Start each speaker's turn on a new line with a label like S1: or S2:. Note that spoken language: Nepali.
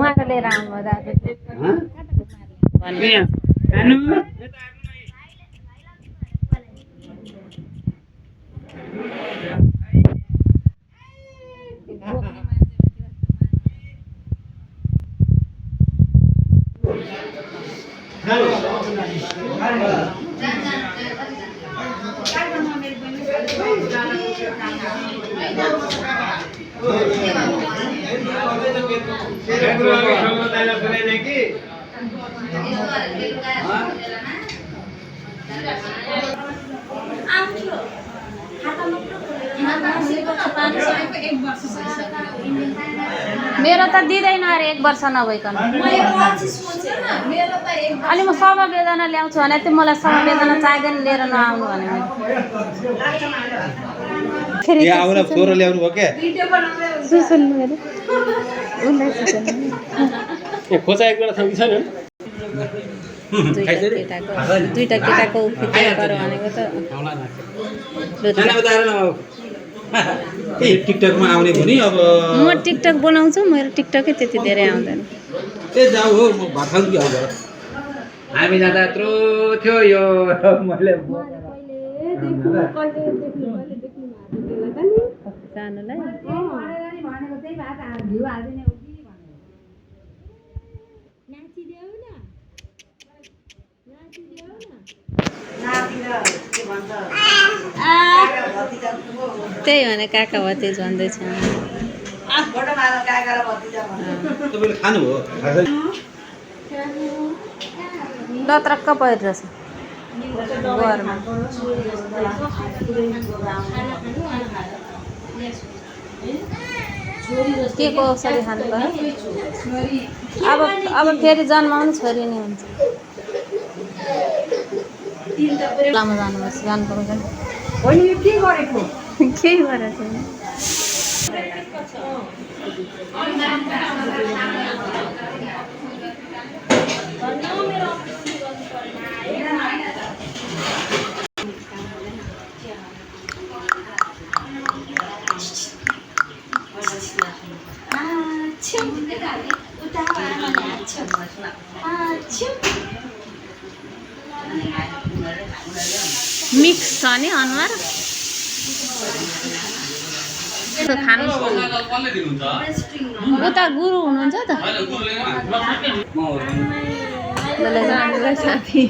S1: माछा लिएर आउनु दाजु मेरो त दिँदैन अरे 1 वर्ष नभइकन अनि म समवेदना ल्याउँछु भने त्यो मलाई समवेदना चाहिँदैन लिएर नआउनु भने फेरि
S2: आउन छोरो ल्याउनु भयो के
S1: सुसन मेरो उलाई सुसन
S2: ए खोचा एक बेला थौकी छैन
S1: दुईटा केटाको उपिटे गर भनेको त
S2: टिकटकमा आउने भनी अब
S1: म टिकटक बनाउँछु मेरो टिकटकै त्यति धेरै आउँदैन
S2: ए जाऊ हो म भात खान्छु कि आउँछ हामी जाँदा यत्रो थियो यो मैले
S1: जानुलाई त्यही भने काका भतिज भन्दैछ
S2: तपाईँले खानु हो
S1: लत्रक्क परिरहेछ घरमा के को औषधि खानु पर्यो अब फेरि जन्माउनु छोरी नै हुन्छ लामो जानुपर्छ जानु पर्छ के गरेको मिक्स छ नि अनुहार खानु उता गुरु हुनुहुन्छ त साथी